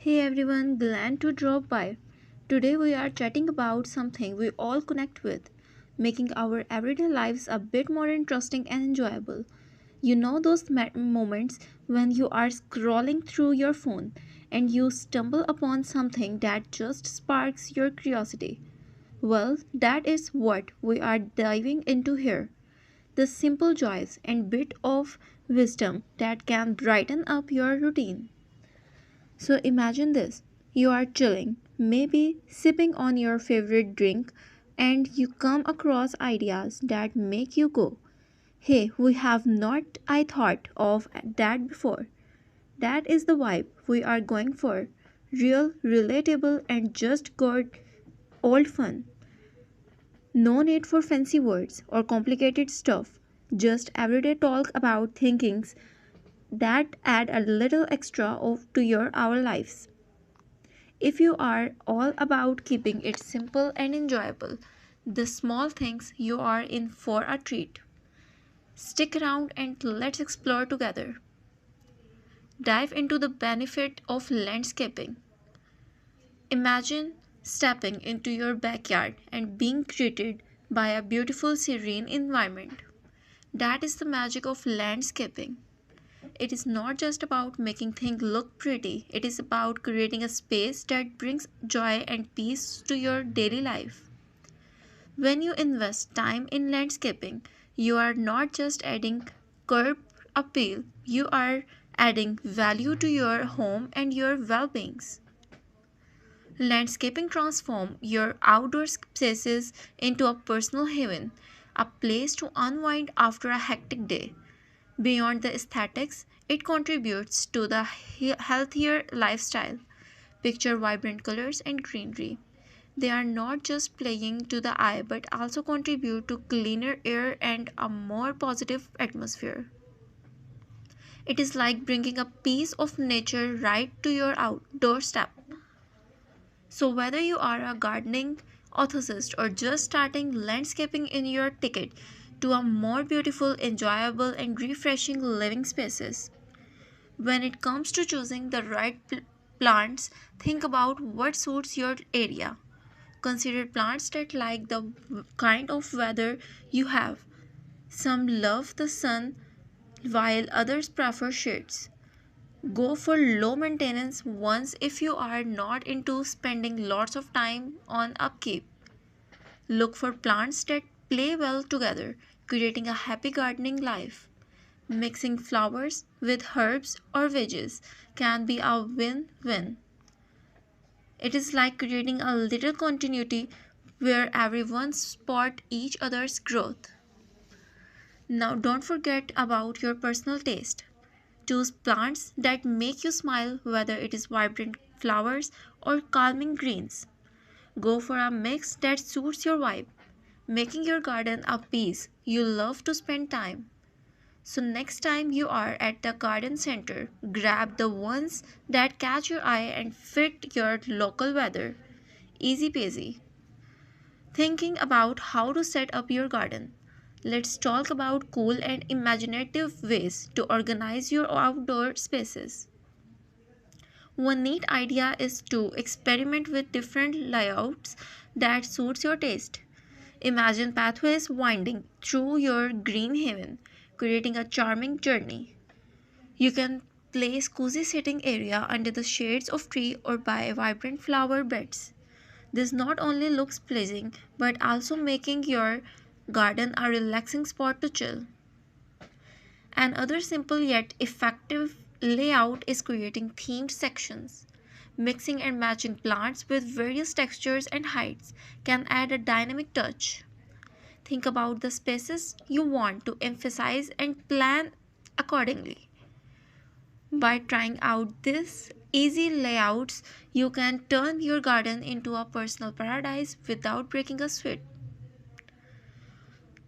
Hey everyone, glad to drop by. Today we are chatting about something we all connect with, making our everyday lives a bit more interesting and enjoyable. You know those moments when you are scrolling through your phone and you stumble upon something that just sparks your curiosity. Well, that is what we are diving into here. The simple joys and bit of wisdom that can brighten up your routine. So imagine this, you are chilling, maybe sipping on your favorite drink, and you come across ideas that make you go, hey, we have not I thought of that before. That is the vibe we are going for. Real, relatable, and just good old fun. No need for fancy words or complicated stuff. Just everyday talk about thinkings that add a little extra to your our lives. If you are all about keeping it simple and enjoyable, the small things you are in for a treat. Stick around and let's explore together. Dive into the benefit of landscaping. Imagine stepping into your backyard and being greeted by a beautiful serene environment. That is the magic of landscaping. It is not just about making things look pretty, it is about creating a space that brings joy and peace to your daily life. When you invest time in landscaping, you are not just adding curb appeal, you are adding value to your home and your well-beings. Landscaping transforms your outdoor spaces into a personal haven, a place to unwind after a hectic day. Beyond the aesthetics, it contributes to the healthier lifestyle. Picture vibrant colors and greenery. They are not just playing to the eye but also contribute to cleaner air and a more positive atmosphere. It is like bringing a piece of nature right to your doorstep. So, whether you are a gardening enthusiast or just starting landscaping in your ticket to a more beautiful, enjoyable, and refreshing living spaces, when it comes to choosing the right plants, think about what suits your area. Consider plants that like the kind of weather you have. Some love the sun while others prefer shades. Go for low maintenance ones if you are not into spending lots of time on upkeep. Look for plants that play well together, creating a happy gardening life. Mixing flowers with herbs or veggies can be a win win. It is like creating a little continuity where everyone spot each other's growth. Now don't forget about your personal taste. Choose plants that make you smile, whether it is vibrant flowers or calming greens. Go for a mix that suits your vibe, making your garden a piece you love to spend time. So next time you are at the garden center, grab the ones that catch your eye and fit your local weather. Easy peasy. Thinking about how to set up your garden. Let's talk about cool and imaginative ways to organize your outdoor spaces. One neat idea is to experiment with different layouts that suits your taste. Imagine pathways winding through your green haven, creating a charming journey. You can place cozy sitting area under the shades of tree or by vibrant flower beds. This not only looks pleasing but also making your garden a relaxing spot to chill. Another simple yet effective layout is creating themed sections. Mixing and matching plants with various textures and heights can add a dynamic touch. Think about the spaces you want to emphasize and plan accordingly. By trying out these easy layouts, you can turn your garden into a personal paradise without breaking a sweat.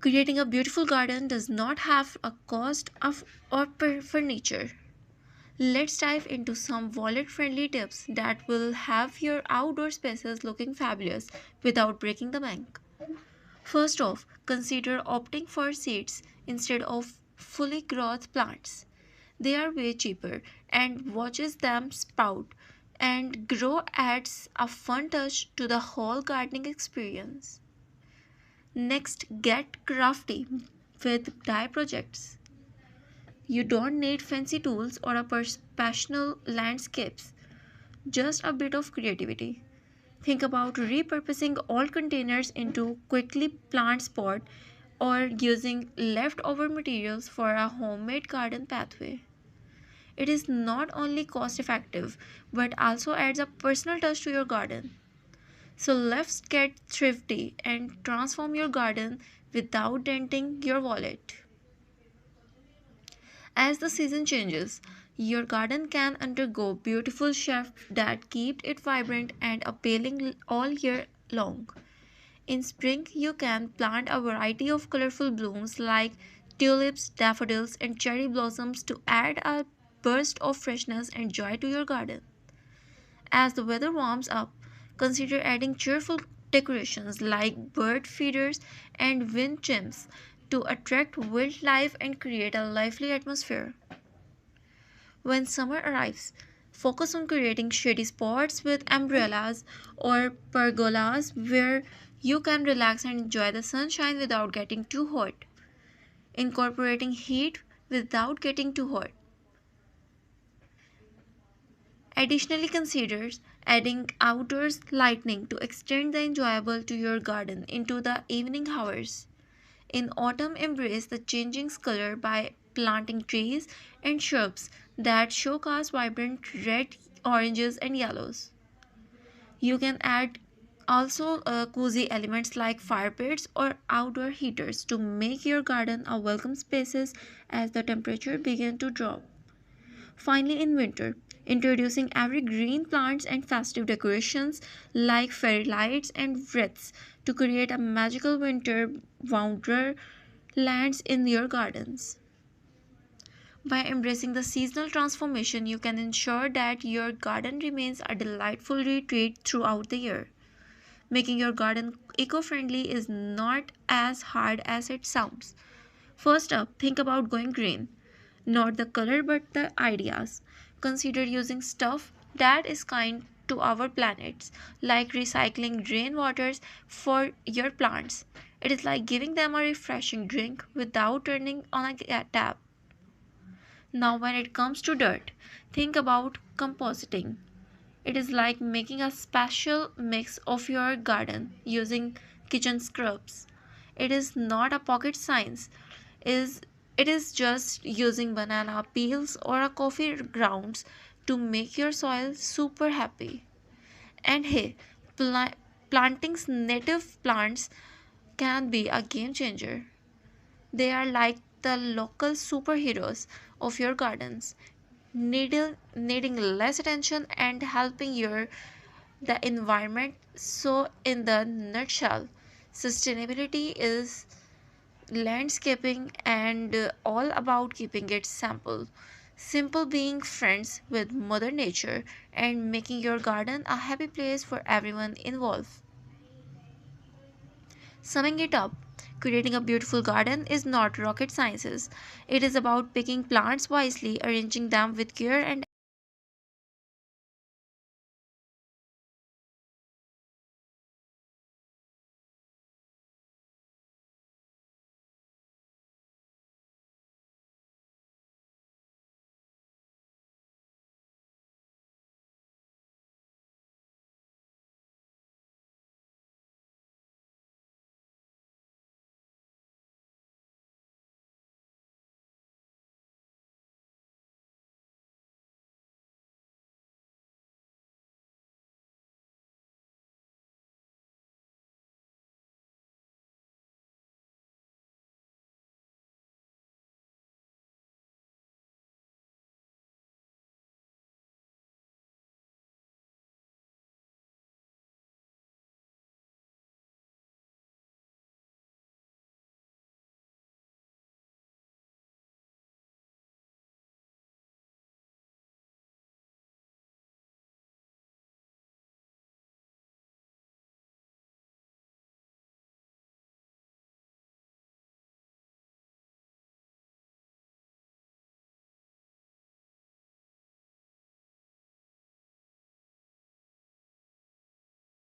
Creating a beautiful garden does not have a cost of or furniture. Let's dive into some wallet friendly tips that will have your outdoor spaces looking fabulous without breaking the bank. First off, consider opting for seeds instead of fully growth plants. They are way cheaper and watches them sprout and grow adds a fun touch to the whole gardening experience. Next, get crafty with dye projects. You don't need fancy tools or a professional landscapes, just a bit of creativity. Think about repurposing old containers into quickly plant spot or using leftover materials for a homemade garden pathway. It is not only cost effective but also adds a personal touch to your garden. So let's get thrifty and transform your garden without denting your wallet. As the season changes, your garden can undergo beautiful shifts that keep it vibrant and appealing all year long. In spring, you can plant a variety of colorful blooms like tulips, daffodils, and cherry blossoms to add a burst of freshness and joy to your garden. As the weather warms up, consider adding cheerful decorations like bird feeders and wind chimes to attract wildlife and create a lively atmosphere. When summer arrives, focus on creating shady spots with umbrellas or pergolas where you can relax and enjoy the sunshine without getting too hot. Incorporating heat without getting too hot. Additionally, consider adding outdoors lighting to extend the enjoyable to your garden into the evening hours. In autumn, embrace the changing color by planting trees and shrubs that showcase vibrant red, oranges, and yellows. You can add also cozy elements like fire pits or outdoor heaters to make your garden a welcome spaces as the temperature begin to drop. Finally, in winter, introducing evergreen plants and festive decorations like fairy lights and wreaths to create a magical winter wonderlands in your gardens. By embracing the seasonal transformation, you can ensure that your garden remains a delightful retreat throughout the year. Making your garden eco friendly is not as hard as it sounds. First up, think about going green. Not the color but the ideas. Consider using stuff that is kind to our planets, like recycling rainwaters for your plants. It is like giving them a refreshing drink without turning on a tap. Now, when it comes to dirt, think about compositing. It is like making a special mix of your garden using kitchen scrubs. It is not a pocket science. Is it is just using banana peels or a coffee grounds to make your soil super happy. And hey, planting native plants can be a game changer. They are like the local superheroes of your gardens, needing less attention and helping your the environment. So in the nutshell, sustainability is landscaping and all about keeping it simple, being friends with mother nature and making your garden a happy place for everyone involved. Summing it up, creating a beautiful garden is not rocket sciences. It is about picking plants wisely, arranging them with care, and